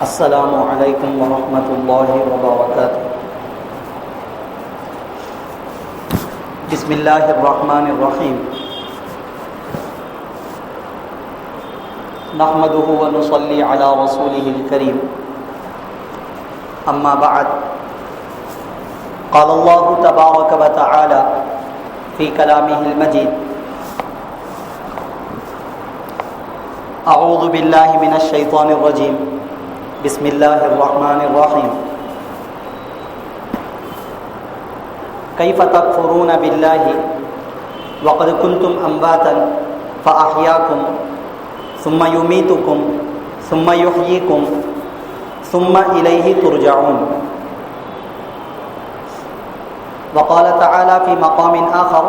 السلام علیکم ورحمۃ اللہ وبرکاتہ۔ بسم اللہ الرحمن الرحیم۔ نحمده ونصلی علی رسوله الکریم، اما بعد، قال اللہ تبارک وتعالی فی کلامہ المجید: اعوذ باللہ من الشیطان الرجیم، بسم اللہ الرحمن الرحیم۔ کیف تکفرون باللہ وقد کنتم امواتا فاحیاکم ثم یمیتکم ثم یحییکم ثم الیہ ترجعون۔ وقال تعالی فی مقام آخر: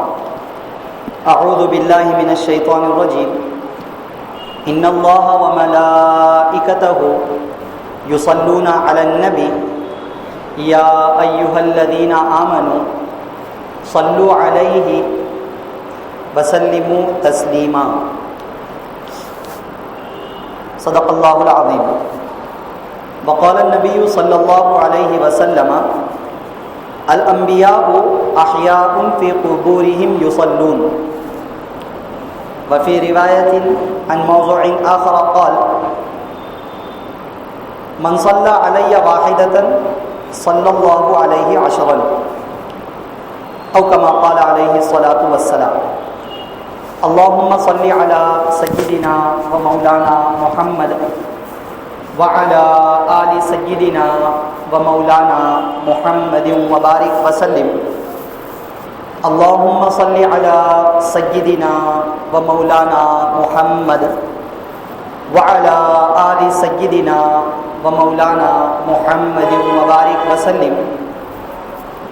اعوذ باللہ من الشیطان الرجیم، ان اللہ وملائکتہ یصلون علی النبی یا ایہا الذین آمنوا صلوا علیہ وسلموا تسلیما۔ صدق اللہ العظیم۔ وقال النبی صلی اللہ علیہ وسلم: الانبیاء احیاء فی قبورہم یصلون۔ وفی روایت عن موضوع آخر قال: من صلی علی واحدۃ صلی اللہ علیہ عشرا، او کما قال علیہ الصلاۃ والسلام۔ اللہم صلی علی سیدنا و مولانا محمد وعلی آل سیدنا و مولانا محمد وبارک وسلم۔ اللہم صلی علی سیدنا و مولانا محمد وعلی آل سیدنا و مولانا محمد وبارک وسلم۔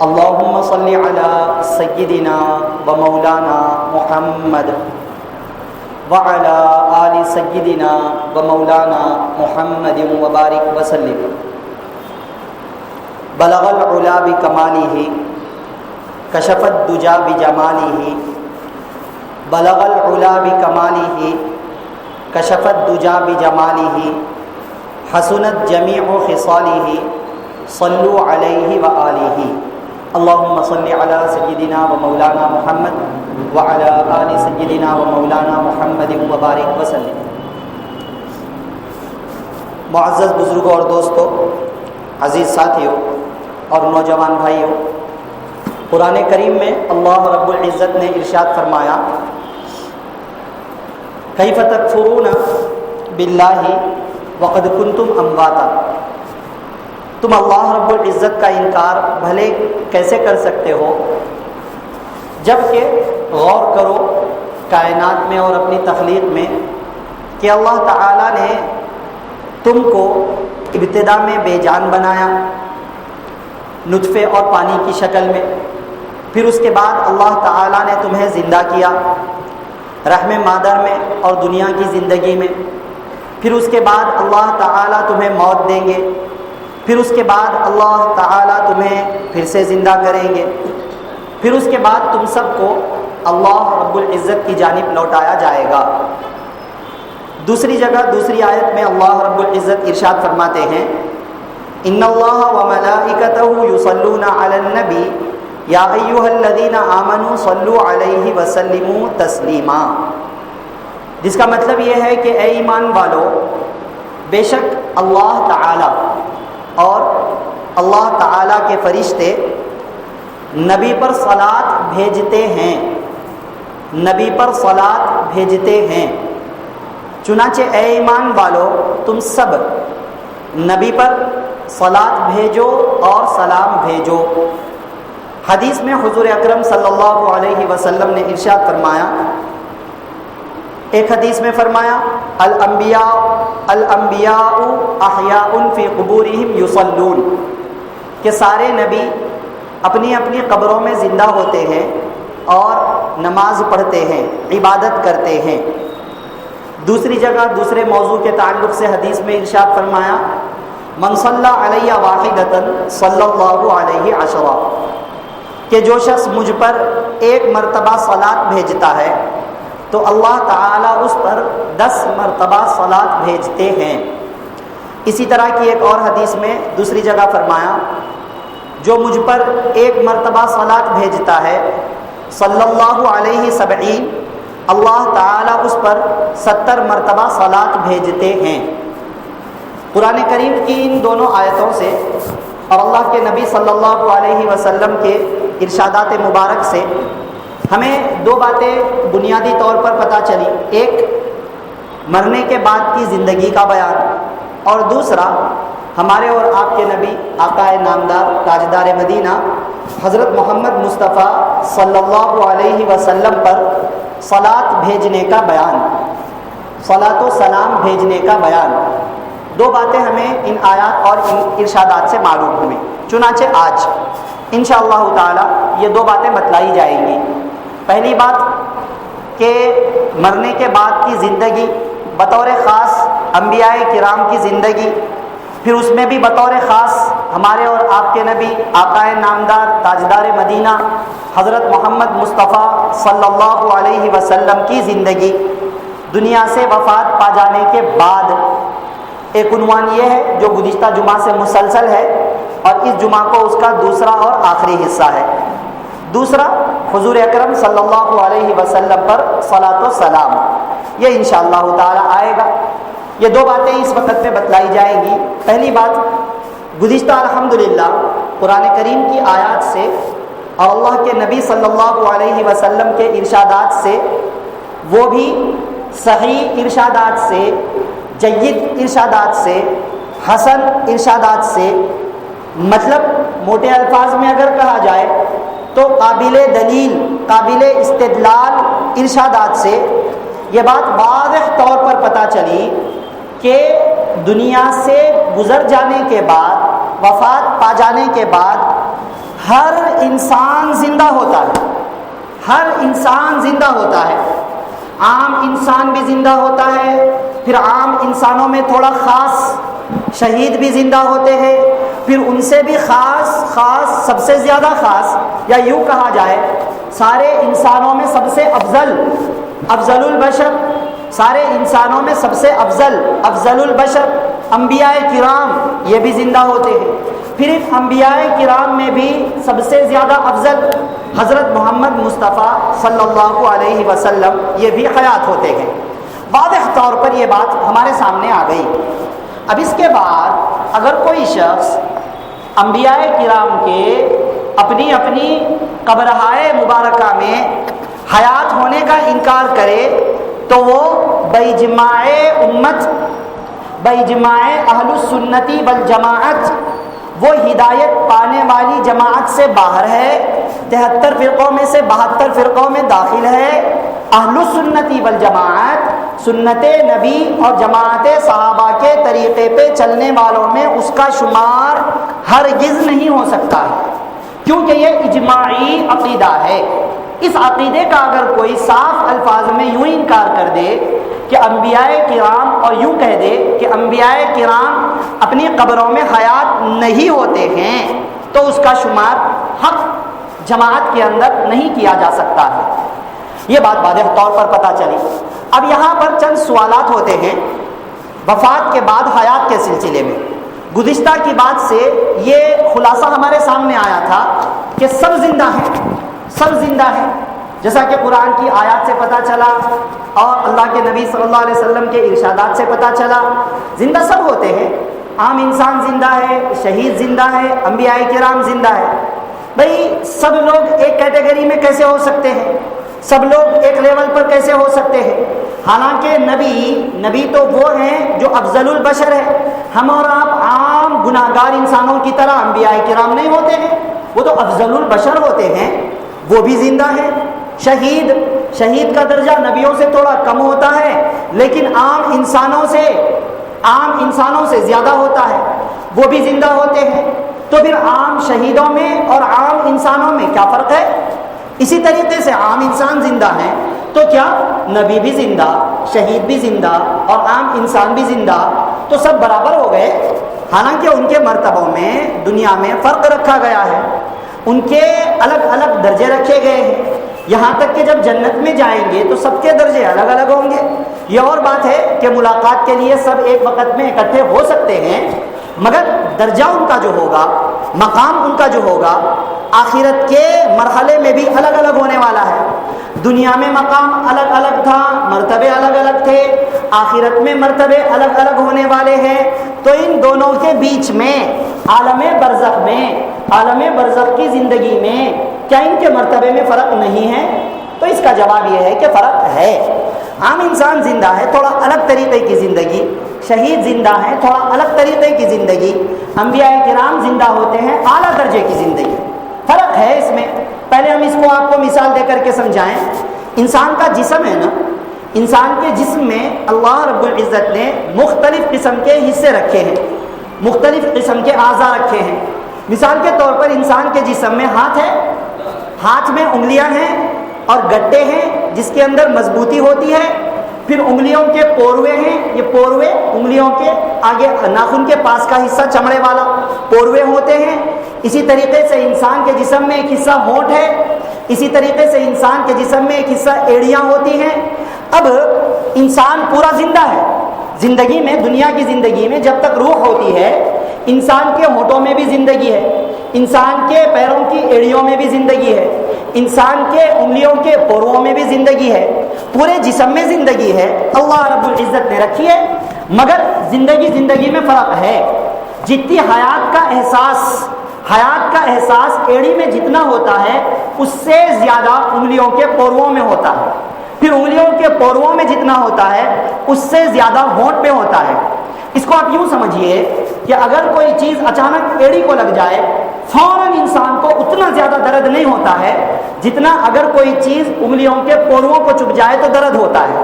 اللہم صلی علی سیدنا و مولانا محمد وعلی آل سیدنا و مولانا محمد وبارک وسلم۔ بلغ العلا بکمالہ کشف الدجی بجمالہ، بلغ العلا بکمالہ کشف الدجی بجمالہ، حسنت جمیع خصالہ صلوا علیہ وآلہ۔ اللہم صلی علی سیدنا و مولانا محمد وعلی آل سیدنا و مولانا محمد وبارک وسلم۔ معزز بزرگوں اور دوستوں، عزیز ساتھیوں اور نوجوان بھائیوں، قرآن کریم میں اللہ رب العزت نے ارشاد فرمایا: کیف تکفرون باللہ وقد کنتم امواتا۔ تم اللہ رب العزت کا انکار بھلے کیسے کر سکتے ہو، جب کہ غور کرو کائنات میں اور اپنی تخلیق میں کہ اللہ تعالیٰ نے تم کو ابتدا میں بے جان بنایا، نطفے اور پانی کی شکل میں، پھر اس کے بعد اللہ تعالیٰ نے تمہیں زندہ کیا رحم مادر میں اور دنیا کی زندگی میں، پھر اس کے بعد اللہ تعالیٰ تمہیں موت دیں گے، پھر اس کے بعد اللہ تعالیٰ تمہیں پھر سے زندہ کریں گے، پھر اس کے بعد تم سب کو اللہ رب العزت کی جانب لوٹایا جائے گا۔ دوسری جگہ دوسری آیت میں اللہ رب العزت ارشاد فرماتے ہیں: ان اللہ وملائکتہ یصلون علی النبی یا ایھا الذین آمنوا صلوا علیہ وسلموا تسلیما۔ جس کا مطلب یہ ہے کہ اے ایمان والو، بے شک اللہ تعالی اور اللہ تعالی کے فرشتے نبی پر صلات بھیجتے ہیں، نبی پر صلات بھیجتے ہیں۔ چنانچہ اے ایمان والو، تم سب نبی پر صلات بھیجو اور سلام بھیجو۔ حدیث میں حضور اکرم صلی اللہ علیہ وسلم نے ارشاد فرمایا، ایک حدیث میں فرمایا: الانبیاء احیاء فی قبورہم یصلون، کہ سارے نبی اپنی اپنی قبروں میں زندہ ہوتے ہیں اور نماز پڑھتے ہیں، عبادت کرتے ہیں۔ دوسری جگہ دوسرے موضوع کے تعلق سے حدیث میں ارشاد فرمایا: من صلی علی واحدۃ صلی اللہ علیہ عشرا، کہ جو شخص مجھ پر ایک مرتبہ صلات بھیجتا ہے تو اللہ تعالیٰ اس پر 10 مرتبہ صلات بھیجتے ہیں۔ اسی طرح کی ایک اور حدیث میں دوسری جگہ فرمایا، جو مجھ پر ایک مرتبہ صلاۃ بھیجتا ہے صلی اللہ علیہ سبعین، اللہ تعالیٰ اس پر 70 مرتبہ صلاۃ بھیجتے ہیں۔ قرآن کریم کی ان دونوں آیتوں سے اور اللہ کے نبی صلی اللہ علیہ وسلم کے ارشادات مبارک سے ہمیں دو باتیں بنیادی طور پر پتہ چلی، ایک مرنے کے بعد کی زندگی کا بیان، اور دوسرا ہمارے اور آپ کے نبی آقا نامدار تاجدار مدینہ حضرت محمد مصطفیٰ صلی اللہ علیہ وسلم پر صلاۃ بھیجنے کا بیان، صلاۃ و سلام بھیجنے کا بیان۔ دو باتیں ہمیں ان آیات اور ان ارشادات سے معلوم ہوئیں، چنانچہ آج انشاءاللہ تعالی یہ دو باتیں بتلائی جائیں گی۔ پہلی بات کہ مرنے کے بعد کی زندگی، بطور خاص انبیاء کرام کی زندگی، پھر اس میں بھی بطور خاص ہمارے اور آپ کے نبی آقا نامدار تاجدار مدینہ حضرت محمد مصطفیٰ صلی اللہ علیہ وسلم کی زندگی دنیا سے وفات پا جانے کے بعد۔ ایک عنوان یہ ہے جو گزشتہ جمعہ سے مسلسل ہے، اور اس جمعہ کو اس کا دوسرا اور آخری حصہ ہے۔ دوسرا، حضور اکرم صلی اللہ علیہ وسلم پر صلاۃ و سلام، یہ انشاءاللہ تعالی آئے گا۔ یہ دو باتیں اس وقت میں بتلائی جائیں گی۔ پہلی بات، گزشتہ الحمدللہ قرآن کریم کی آیات سے اور اللہ کے نبی صلی اللہ علیہ وسلم کے ارشادات سے، وہ بھی صحیح ارشادات سے، جید ارشادات سے، حسن ارشادات سے، مطلب موٹے الفاظ میں اگر کہا جائے تو قابل دلیل، قابل استدلال ارشادات سے یہ بات واضح طور پر پتہ چلی کہ دنیا سے گزر جانے کے بعد، وفات پا جانے کے بعد ہر انسان زندہ ہوتا ہے، ہر انسان زندہ ہوتا ہے۔ عام انسان بھی زندہ ہوتا ہے، پھر عام انسانوں میں تھوڑا خاص شہید بھی زندہ ہوتے ہیں، پھر ان سے بھی خاص سب سے زیادہ خاص، یا یوں کہا جائے سارے انسانوں میں سب سے افضل البشر، سارے انسانوں میں سب سے افضل البشر انبیاء کرام، یہ بھی زندہ ہوتے ہیں۔ پھر ان انبیاء کرام میں بھی سب سے زیادہ افضل حضرت محمد مصطفیٰ صلی اللہ علیہ وسلم، یہ بھی حیات ہوتے ہیں۔ واضح طور پر یہ بات ہمارے سامنے آ گئی۔ اب اس کے بعد اگر کوئی شخص انبیاء کرام کے اپنی اپنی قبرہائے مبارکہ میں حیات ہونے کا انکار کرے تو وہ باجماع امت، باجماع اہل السنتی والجماعت، وہ ہدایت پانے والی جماعت سے باہر ہے، 73 فرقوں میں سے 72 فرقوں میں داخل ہے۔ اہل السنتی والجماعت، سنت نبی اور جماعت صحابہ کے طریقے پہ چلنے والوں میں اس کا شمار ہرگز نہیں ہو سکتا ہے، کیونکہ یہ اجماعی عقیدہ ہے۔ اس عقیدے کا اگر کوئی صاف الفاظ میں یوں انکار کر دے کہ انبیاء کرام، اور یوں کہہ دے کہ انبیاء کرام اپنی قبروں میں حیات نہیں ہوتے ہیں، تو اس کا شمار حق جماعت کے اندر نہیں کیا جا سکتا ہے۔ یہ بات واضح طور پر پتہ چلی۔ اب یہاں پر چند سوالات ہوتے ہیں وفات کے بعد حیات کے سلسلے میں۔ گزشتہ کی بات سے یہ خلاصہ ہمارے سامنے آیا تھا کہ سب زندہ ہیں، سب زندہ ہیں، جیسا کہ قرآن کی آیات سے پتہ چلا اور اللہ کے نبی صلی اللہ علیہ وسلم کے ارشادات سے پتہ چلا، زندہ سب ہوتے ہیں۔ عام انسان زندہ ہے، شہید زندہ ہے، انبیاء کرام زندہ ہے۔ بھئی سب لوگ ایک کیٹیگری میں کیسے ہو سکتے ہیں؟ سب لوگ ایک لیول پر کیسے ہو سکتے ہیں؟ حالانکہ نبی تو وہ ہیں جو افضل البشر ہے۔ ہم اور آپ عام گناہگار انسانوں کی طرح انبیاء کرام نہیں ہوتے ہیں، وہ تو افضل البشر ہوتے ہیں، وہ بھی زندہ ہیں۔ شہید کا درجہ نبیوں سے تھوڑا کم ہوتا ہے، لیکن عام انسانوں سے زیادہ ہوتا ہے، وہ بھی زندہ ہوتے ہیں۔ تو پھر عام شہیدوں میں اور عام انسانوں میں کیا فرق ہے؟ اسی طریقے سے عام انسان زندہ ہیں تو کیا نبی بھی زندہ، شہید بھی زندہ اور عام انسان بھی زندہ، تو سب برابر ہو گئے؟ حالانکہ ان کے مرتبوں میں دنیا میں فرق رکھا گیا ہے، ان کے الگ الگ درجے رکھے گئے ہیں، یہاں تک کہ جب جنت میں جائیں گے تو سب کے درجے الگ الگ ہوں گے۔ یہ اور بات ہے کہ ملاقات کے لیے سب ایک وقت میں اکٹھے ہو سکتے ہیں، مگر درجہ ان کا جو ہوگا، مقام ان کا جو ہوگا، آخرت کے مرحلے میں بھی الگ الگ ہونے والا ہے۔ دنیا میں مقام الگ الگ تھا، مرتبے الگ الگ تھے، آخرت میں مرتبے الگ الگ ہونے والے ہیں۔ تو ان دونوں کے بیچ میں عالم برزخ کی زندگی میں کیا ان کے مرتبے میں فرق نہیں ہے؟ تو اس کا جواب یہ ہے کہ فرق ہے۔ عام انسان زندہ ہے، تھوڑا الگ طریقے کی زندگی، شہید زندہ ہے، تھوڑا الگ طریقے کی زندگی، انبیاء کرام زندہ ہوتے ہیں، اعلیٰ درجے کی زندگی، فرق ہے اس میں۔ پہلے ہم اس کو آپ کو مثال دے کر کے سمجھائیں۔ انسان کا جسم ہے نا، انسان کے جسم میں اللہ رب العزت نے مختلف قسم کے حصے رکھے ہیں، مختلف قسم کے اعضاء رکھے ہیں۔ مثال کے طور پر انسان کے جسم میں ہاتھ ہے، ہاتھ میں انگلیاں ہیں اور گٹے ہیں جس کے اندر مضبوطی ہوتی ہے، پھر انگلیوں کے پوروے ہیں، یہ پوروے انگلیوں کے آگے ناخن کے پاس کا حصہ چمڑے والا پوروے ہوتے ہیں۔ اسی طریقے سے انسان کے جسم میں ایک حصہ ہونٹ ہے، اسی طریقے سے انسان کے جسم میں ایک حصہ ایڑیاں ہوتی ہیں۔ اب انسان پورا زندہ ہے، زندگی میں، دنیا کی زندگی میں جب تک روح ہوتی ہے، انسان کے ہونٹوں میں بھی زندگی ہے، انسان کے پیروں کی ایڑیوں میں بھی زندگی ہے، انسان کے انگلیوں کے پورووں میں بھی زندگی ہے، پورے جسم میں زندگی ہے، اللہ رب العزت نے رکھی ہے۔ مگر زندگی میں فرق ہے۔ جتنی حیات کا احساس ایڑی میں جتنا ہوتا ہے، اس سے زیادہ انگلیوں کے پورووں میں ہوتا ہے، پھر انگلیوں کے پورووں میں جتنا ہوتا ہے اس سے زیادہ ہونٹ میں ہوتا ہے۔ اس کو آپ یوں سمجھیے کہ اگر کوئی چیز اچانک ایڑی کو لگ جائے، فوراً انسان کو اتنا زیادہ درد نہیں ہوتا ہے جتنا اگر کوئی چیز انگلیوں کے پورووں کو چبھ جائے تو درد ہوتا ہے،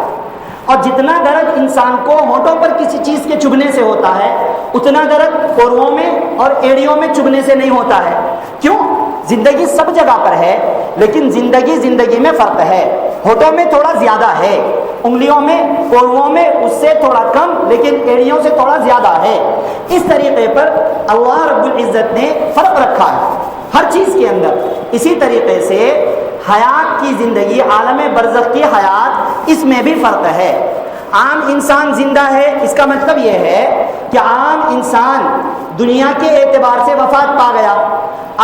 اور جتنا درد انسان کو ہونٹوں پر کسی چیز کے چبھنے سے ہوتا ہے اتنا درد پورووں میں اور ایڑیوں میں چبھنے سے نہیں ہوتا ہے۔ کیوں؟ زندگی سب جگہ پر ہے، لیکن زندگی میں فرق ہے۔ ہونٹوں میں تھوڑا زیادہ ہے، انگلیوں میں، پورووں میں اس سے تھوڑا کم، لیکن ایڑیوں سے تھوڑا زیادہ ہے۔ اس طریقے پر اللہ رب العزت نے فرق رکھا ہے ہر چیز کے اندر۔ اسی طریقے سے حیات کی زندگی، عالم برزخ کی حیات، اس میں بھی فرق ہے۔ عام انسان زندہ ہے، اس کا مطلب یہ ہے کہ عام انسان دنیا کے اعتبار سے وفات پا گیا،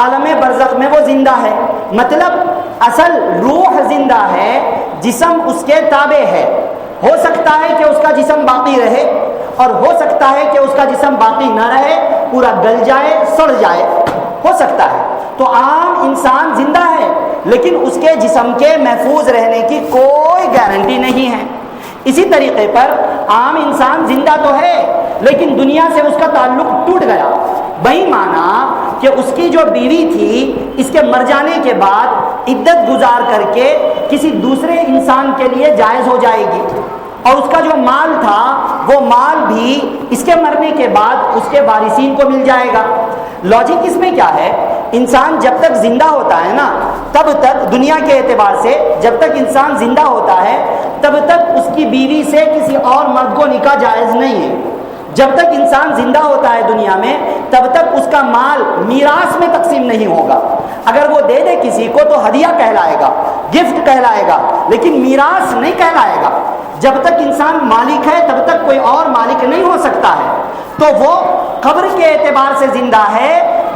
عالم برزخ میں وہ زندہ ہے، مطلب اصل روح زندہ ہے، جسم اس کے تابع ہے۔ ہو سکتا ہے کہ اس کا جسم باقی رہے، اور ہو سکتا ہے کہ اس کا جسم باقی نہ رہے، پورا گل جائے، سڑ جائے، ہو سکتا ہے۔ تو عام انسان زندہ ہے، لیکن اس کے جسم کے محفوظ رہنے کی کوئی گارنٹی نہیں ہے۔ اسی طریقے پر عام انسان زندہ تو ہے، لیکن دنیا سے اس کا تعلق ٹوٹ گیا، بہی مانا کہ اس کی جو بیوی تھی اس کے مر جانے کے بعد عدت گزار کر کے کسی دوسرے انسان کے لیے جائز ہو جائے گی، اور اس کا جو مال تھا وہ مال بھی اس کے مرنے کے بعد اس کے وارثین کو مل جائے گا۔ لاجک اس میں کیا ہے؟ انسان جب تک زندہ ہوتا ہے نا، تب تک دنیا کے اعتبار سے جب تک انسان زندہ ہوتا ہے تب تک اس کی بیوی سے کسی اور مرد کو نکاح جائز نہیں ہے۔ جب تک انسان زندہ ہوتا ہے دنیا میں تب تک اس کا مال میراث میں تقسیم نہیں ہوگا۔ اگر وہ دے دے کسی کو تو ہدیہ کہلائے گا، گفٹ کہلائے گا، لیکن میراث نہیں کہلائے گا۔ جب تک انسان مالک ہے تب تک کوئی اور مالک نہیں ہو سکتا ہے۔ تو وہ قبر کے اعتبار سے زندہ ہے،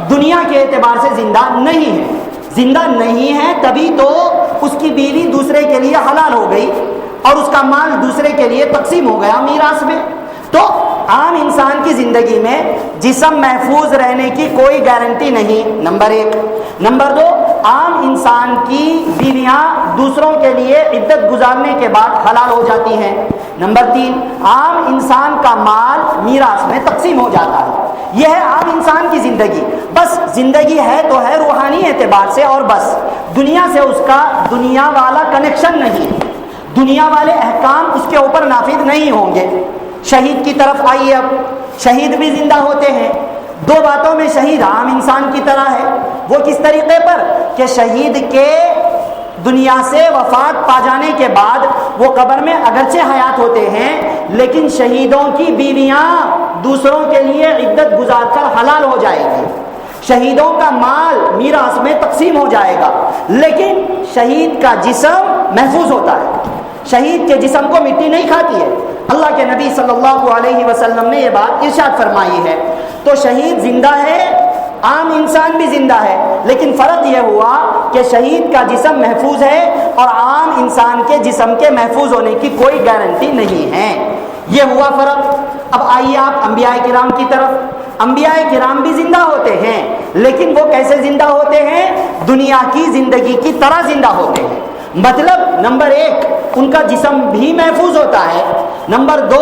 دنیا کے اعتبار سے زندہ نہیں ہے۔ زندہ نہیں ہے تبھی تو اس کی بیوی دوسرے کے لیے حلال ہو گئی اور اس کا مال دوسرے کے لیے تقسیم ہو گیا میراث میں۔ تو عام انسان کی زندگی میں جسم محفوظ رہنے کی کوئی گارنٹی نہیں، نمبر ایک۔ نمبر دو، عام انسان کی بیویاں دوسروں کے لیے عدت گزارنے کے بعد حلال ہو جاتی ہیں۔ نمبر تین، عام انسان کا مال میراث میں تقسیم ہو جاتا ہے۔ یہ ہے عام انسان کی زندگی۔ بس زندگی ہے تو ہے روحانی اعتبار سے، اور بس دنیا سے اس کا دنیا والا کنیکشن نہیں، دنیا والے احکام اس کے اوپر نافذ نہیں ہوں گے۔ شہید کی طرف آئیے، اب شہید بھی زندہ ہوتے ہیں۔ دو باتوں میں شہید عام انسان کی طرح ہے۔ وہ کس طریقے پر کہ شہید کے دنیا سے وفات پا جانے کے بعد وہ قبر میں اگرچہ حیات ہوتے ہیں، لیکن شہیدوں کی بیویاں دوسروں کے لیے عدت گزار کر حلال ہو جائے گی، شہیدوں کا مال میراث میں تقسیم ہو جائے گا، لیکن شہید کا جسم محفوظ ہوتا ہے، شہید کے جسم کو مٹی نہیں کھاتی ہے۔ اللہ کے نبی صلی اللہ علیہ وسلم نے یہ بات ارشاد فرمائی ہے۔ تو شہید زندہ ہے، عام انسان بھی زندہ ہے، لیکن فرق یہ ہوا کہ شہید کا جسم محفوظ ہے اور عام انسان کے جسم کے محفوظ ہونے کی کوئی گارنٹی نہیں ہے۔ یہ ہوا فرق۔ اب آئیے آپ انبیاء کرام کی طرف۔ انبیاء کرام بھی زندہ ہوتے ہیں، لیکن وہ کیسے زندہ ہوتے ہیں؟ دنیا کی زندگی کی طرح زندہ ہوتے ہیں۔ مطلب نمبر 1 ان کا جسم بھی محفوظ ہوتا ہے، نمبر 2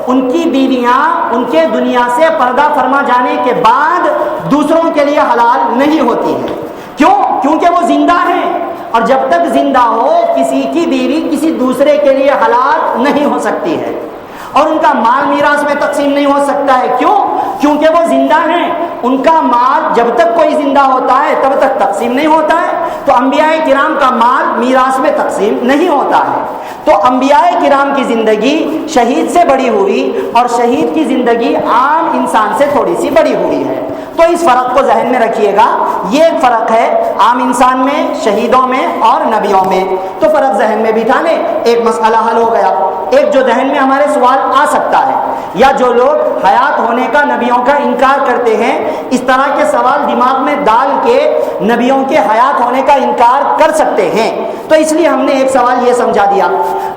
ان کی بیویاں ان کے دنیا سے پردہ فرما جانے کے بعد دوسروں کے لیے حلال نہیں ہوتی ہیں۔ کیوں؟ کیونکہ وہ زندہ ہیں، اور جب تک زندہ ہو کسی کی بیوی کسی دوسرے کے لیے حلال نہیں ہو سکتی ہے، اور ان کا مال میراث میں تقسیم نہیں ہو سکتا ہے۔ کیوں؟ کیونکہ وہ زندہ ہیں، ان کا مال جب تک کوئی زندہ ہوتا ہے تب تک تقسیم نہیں ہوتا ہے۔ تو انبیاء کرام کا مال میراث میں تقسیم نہیں ہوتا ہے۔ تو انبیاء کرام کی زندگی شہید سے بڑی ہوئی، اور شہید کی زندگی عام انسان سے تھوڑی سی بڑی ہوئی ہے۔ تو اس فرق کو ذہن میں رکھیے گا، یہ ایک فرق ہے عام انسان میں، شہیدوں میں اور نبیوں میں۔ تو فرق ذہن میں بٹھا لیں، ایک مسئلہ حل ہو گیا۔ ایک جو ذہن میں ہمارے سوال آ سکتا ہے، یا جو لوگ حیات ہونے کا نبیوں کا انکار کرتے ہیں، اس طرح کے سوال دماغ میں ڈال کے نبیوں کے حیات ہونے کا انکار کر سکتے ہیں، تو اس لیے ہم نے ایک سوال یہ سمجھا دیا۔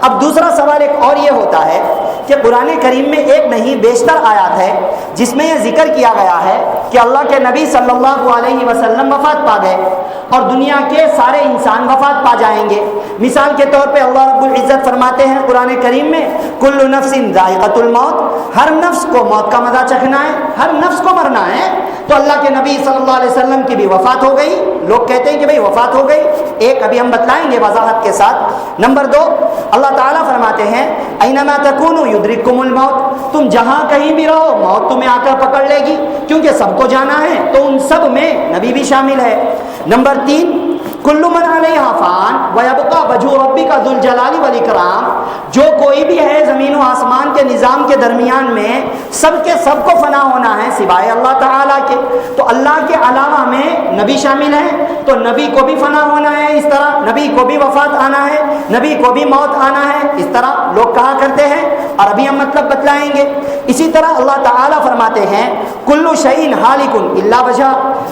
اب دوسرا سوال ایک اور یہ ہوتا ہے کہ قرآن کریم میں ایک نہیں بیشتر آیات ہے جس میں یہ ذکر کیا گیا ہے کہ اللہ کے نبی صلی اللہ علیہ وسلم وفات پا گئے اور دنیا کے سارے انسان وفات پا جائیں گے۔ مثال کے طور پہ اللہ رب العزت فرماتے ہیں قرآن کریم میں، کل نفس ذائقۃ الموت، ہر نفس کو موت کا مزہ چکھنا ہے، ہر نفس کو مرنا ہے۔ تو اللہ کے نبی صلی اللہ علیہ وسلم کی بھی وفات ہو گئی، لوگ کہتے ہیں کہ بھئی وفات ہو گئی، ایک ابھی ہم بتلائیں گے وضاحت کے ساتھ۔ نمبر 2 اللہ تعالیٰ فرماتے ہیں اینما تکونوا یدرککم الموت، تم جہاں کہیں بھی رہو موت تمہیں آ کر پکڑ لے گی، کیونکہ سب کو جانا ہے، تو ان سب میں نبی بھی شامل ہے۔ نمبر 3 کل من علیہا فان ویبقی وجہ ربک ذو الجلال والاکرام، جو کوئی بھی ہے زمین و آسمان کے نظام کے درمیان میں سب کے سب کو فنا ہونا ہے سوائے اللہ تعالیٰ کے۔ تو اللہ کے علاوہ میں نبی شامل ہیں، تو نبی کو بھی فنا ہونا ہے، اس طرح نبی کو بھی وفات آنا ہے، نبی کو بھی موت آنا ہے، اس طرح لوگ کہا کرتے ہیں، اور ابھی ہم مطلب بتلائیں گے۔ اسی طرح اللہ تعالیٰ فرماتے ہیں کل شیء ہالک الا وجہ،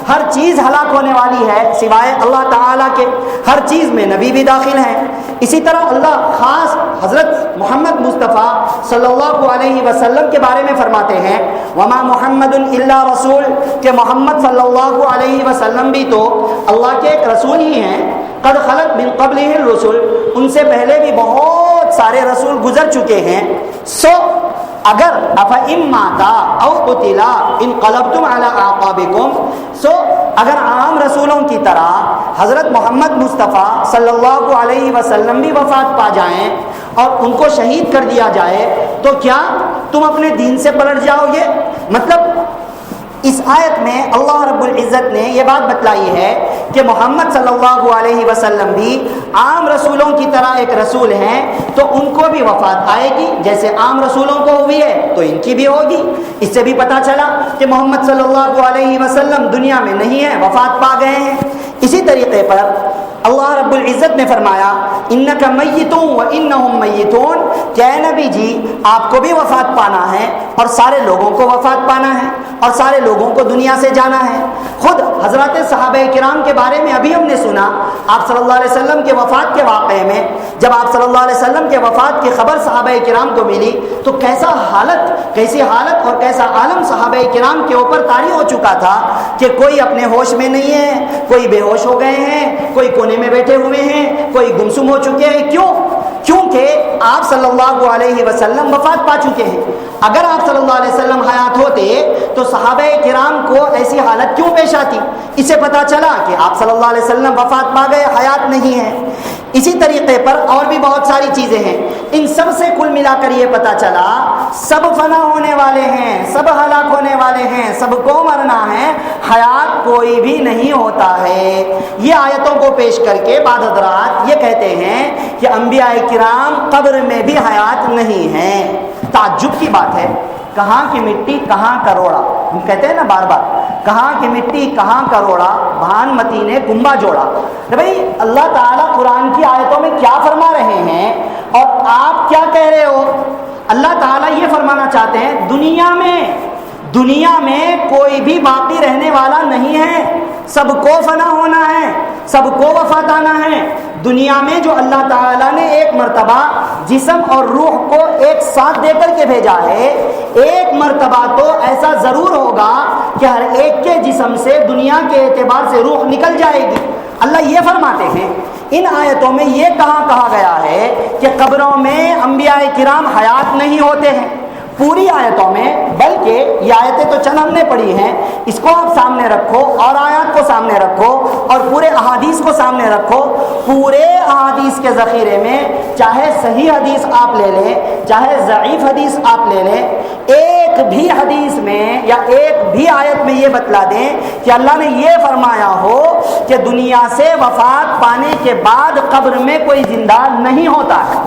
ہر چیز ہلاک ہونے والی ہے سوائے اللہ تعالیٰ کے، ہر چیز میں نبی بھی داخل ہیں۔ اسی طرح اللہ خاص حضرت محمد مصطفیٰ صلی اللہ علیہ وسلم کے بارے میں فرماتے ہیں وما محمد الا رسول، کہ محمد صلی اللہ علیہ وسلم بھی تو اللہ کے ایک رسول ہی ہیں، قد خلت من قبلہ الرسل، ان سے پہلے بھی بہت سارے رسول گزر چکے ہیں۔ سو اگر افئن ماتا او قتلا انقلبتم علی اعقابکم، سو اگر عام رسولوں کی طرح حضرت محمد مصطفیٰ صلی اللہ علیہ وسلم بھی وفات پا جائیں اور ان کو شہید کر دیا جائے، تو کیا تم اپنے دین سے پلٹ جاؤ گے؟ مطلب اس آیت میں اللہ رب العزت نے یہ بات بتلائی ہے کہ محمد صلی اللہ علیہ وسلم بھی عام رسولوں کی طرح ایک رسول ہیں، تو ان کو بھی وفات آئے گی جیسے عام رسولوں کو ہوئی ہے تو ان کی بھی ہوگی۔ اس سے بھی پتہ چلا کہ محمد صلی اللہ علیہ وسلم دنیا میں نہیں ہے، وفات پا گئے ہیں۔ اسی طریقے پر اللہ رب العزت نے فرمایا انک میت و انہم میتون، کہ اے نبی جی آپ کو بھی وفات پانا ہے اور سارے لوگوں کو وفات پانا ہے اور سارے لوگوں کو دنیا سے جانا ہے۔ خود حضرات صحابہ کرام کے بارے میں ابھی ہم نے سنا، آپ صلی اللہ علیہ وسلم کے وفات کے واقعے میں جب آپ صلی اللہ علیہ وسلم کے وفات کی خبر صحابہ کرام کو ملی تو کیسی حالت اور کیسا عالم صحابہ کرام کے اوپر طاری ہو چکا تھا کہ کوئی اپنے ہوش میں نہیں ہے، کوئی بے ہوش ہو گئے ہیں، کوئی کونے میں بیٹھے ہوئے ہیں، کوئی گمسم ہو چکے ہیں۔ کیونکہ آپ صلی اللہ علیہ وسلم وفات پا چکے ہیں۔ اگر آپ صلی اللہ علیہ وسلم حیات ہوتے تو صحابہ کرام کو ایسی حالت کیوں پیش آتی؟ اس سے پتہ چلا کہ آپ صلی اللہ علیہ وسلم وفات پا گئے، حیات نہیں ہے۔ اسی طریقے پر اور بھی بہت ساری چیزیں ہیں، ان سب سے کل ملا کر یہ پتہ چلا سب فنا ہونے والے ہیں، سب ہلاک ہونے والے ہیں، سب کو مرنا ہے، حیات کوئی بھی نہیں ہوتا ہے۔ یہ آیتوں کو پیش کر کے بعض حضرات یہ کہتے ہیں کہ انبیاء کرام قبر میں بھی حیات نہیں ہیں۔ تعجب کی بات ہے، کہاں کی مٹی کہاں کا روڑا، ہم کہتے ہیں نا بار بار، کہاں کی مٹی کہاں کا روڑا، بھانمتی نے کنبا جوڑا۔ بھائی اللہ تعالیٰ قرآن کی آیتوں میں کیا فرما رہے ہیں؟ اور آپ کیا کہہ رہے ہو؟ اللہ تعالیٰ یہ فرمانا چاہتے ہیں دنیا میں کوئی بھی باقی رہنے والا نہیں ہے، سب کو فنا ہونا ہے، سب کو وفات آنا ہے۔ دنیا میں جو اللہ تعالیٰ نے ایک مرتبہ جسم اور روح کو ایک ساتھ دے کر کے بھیجا ہے، ایک مرتبہ تو ایسا ضرور ہوگا کہ ہر ایک کے جسم سے دنیا کے اعتبار سے روح نکل جائے گی۔ اللہ یہ فرماتے ہیں ان آیتوں میں یہ کہا گیا ہے کہ قبروں میں انبیاء کرام حیات نہیں ہوتے ہیں، پوری آیتوں میں، بلکہ یہ آیتیں تو چند ہم نے پڑھی ہیں، اس کو آپ سامنے رکھو اور آیات کو سامنے رکھو اور پورے احادیث کو سامنے رکھو۔ پورے احادیث کے ذخیرے میں چاہے صحیح حدیث آپ لے لیں، چاہے ضعیف حدیث آپ لے لیں، ایک بھی حدیث میں یا ایک بھی آیت میں یہ بتلا دیں کہ اللہ نے یہ فرمایا ہو کہ دنیا سے وفات پانے کے بعد قبر میں کوئی زندہ نہیں ہوتا ہے۔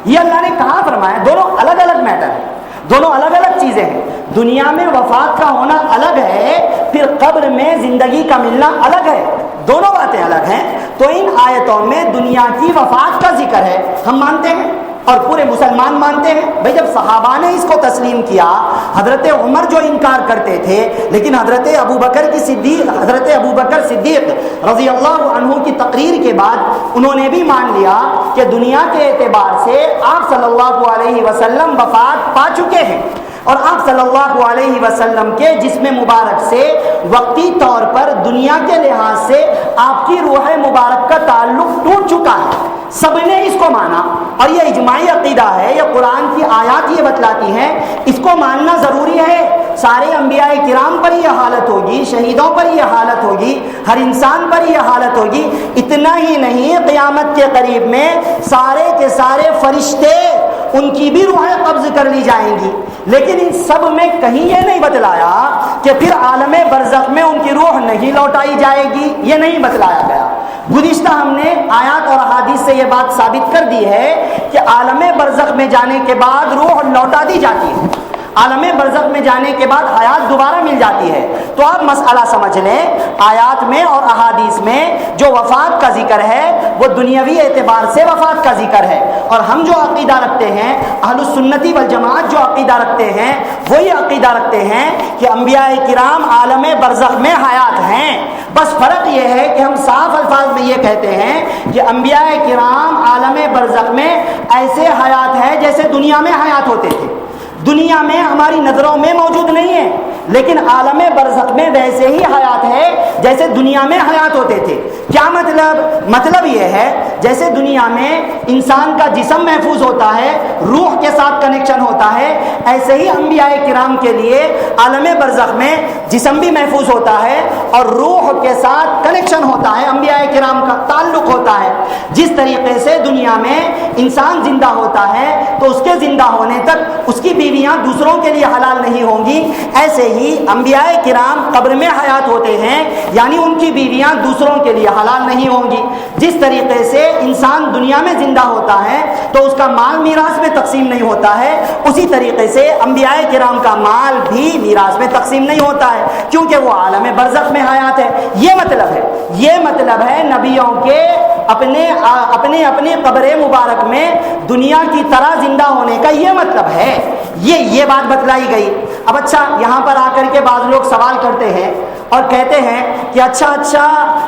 یہ اللہ نے کہاں فرمایا؟ دونوں الگ الگ میٹر ہیں، دونوں الگ الگ چیزیں ہیں۔ دنیا میں وفات کا ہونا الگ ہے، پھر قبر میں زندگی کا ملنا الگ ہے، دونوں باتیں الگ ہیں۔ تو ان آیتوں میں دنیا کی وفات کا ذکر ہے، ہم مانتے ہیں اور پورے مسلمان مانتے ہیں۔ بھئی جب صحابہ نے اس کو تسلیم کیا، حضرت عمر جو انکار کرتے تھے، لیکن حضرت ابوبکر صدیق رضی اللہ عنہ کی تقریر کے بعد انہوں نے بھی مان لیا کہ دنیا کے اعتبار سے آپ صلی اللہ علیہ وسلم وفات پا چکے ہیں، اور آپ صلی اللہ علیہ وسلم کے جسم مبارک سے وقتی طور پر دنیا کے لحاظ سے آپ کی روح مبارک کا تعلق ٹوٹ چکا ہے۔ سب نے اس کو مانا اور یہ اجماعی عقیدہ ہے، یہ قرآن کی آیات یہ بتلاتی ہیں، اس کو ماننا ضروری ہے۔ سارے انبیاء کرام پر یہ حالت ہوگی، شہیدوں پر یہ حالت ہوگی، ہر انسان پر یہ حالت ہوگی۔ اتنا ہی نہیں، قیامت کے قریب میں سارے کے سارے فرشتے، ان کی بھی روحیں قبض کر لی جائیں گی، لیکن ان سب میں کہیں یہ نہیں بتلایا کہ پھر عالم برزخ میں ان کی روح نہیں لوٹائی جائے گی، یہ نہیں بتلایا گیا۔ گزشتہ ہم نے آیات اور احادیث سے یہ بات ثابت کر دی ہے کہ عالم برزخ میں جانے کے بعد روح لوٹا دی جاتی ہے، عالم برزخ میں جانے کے بعد حیات دوبارہ مل جاتی ہے۔ تو آپ مسئلہ سمجھ لیں، آیات میں اور احادیث میں جو وفات کا ذکر ہے وہ دنیاوی اعتبار سے وفات کا ذکر ہے، اور ہم جو عقیدہ رکھتے ہیں، اہل السنتی والجماعت جو عقیدہ رکھتے ہیں، وہی عقیدہ رکھتے ہیں کہ انبیاء کرام عالم برزخ میں حیات ہیں۔ بس فرق یہ ہے کہ ہم صاف الفاظ میں یہ کہتے ہیں کہ انبیاء کرام عالم برزخ میں ایسے حیات ہے جیسے دنیا میں حیات ہوتے تھے، دنیا میں ہماری نظروں میں موجود نہیں ہے، لیکن عالم برزخ میں ویسے ہی حیات ہے جیسے دنیا میں حیات ہوتے تھے۔ کیا مطلب یہ ہے جیسے دنیا میں انسان کا جسم محفوظ ہوتا ہے، روح کے ساتھ کنیکشن ہوتا ہے، ایسے ہی انبیاء کرام کے لیے عالم برزخ میں جسم بھی محفوظ ہوتا ہے اور روح کے ساتھ کنیکشن ہوتا ہے، انبیاء کرام کا تعلق ہوتا ہے۔ جس طریقے سے دنیا میں انسان زندہ ہوتا ہے تو اس کے زندہ ہونے تک اس کی بیویاں دوسروں کے لیے حلال نہیں ہوں گی، ایسے ہی انبیاء کرام قبر میں حیات ہوتے ہیں، یعنی ان کی بیویاں دوسروں کے لیے حلال نہیں ہوں گی۔ جس طریقے سے انسان دنیا میں زندہ ہوتا ہے تو اس کا مال میراث میں تقسیم نہیں ہوتا ہے، اسی طریقے سے انبیاء کرام کا مال بھی میراث میں تقسیم نہیں ہوتا ہے، کیونکہ وہ عالم برزخ میں حیات ہے۔ یہ مطلب ہے نبیوں کے اپنے قبر مبارک میں دنیا کی طرح زندہ ہونے کا یہ مطلب ہے، یہ بات بتلائی گئی۔ اب اچھا، یہاں پر آ کر کے بعض لوگ سوال کرتے ہیں اور کہتے ہیں کہ اچھا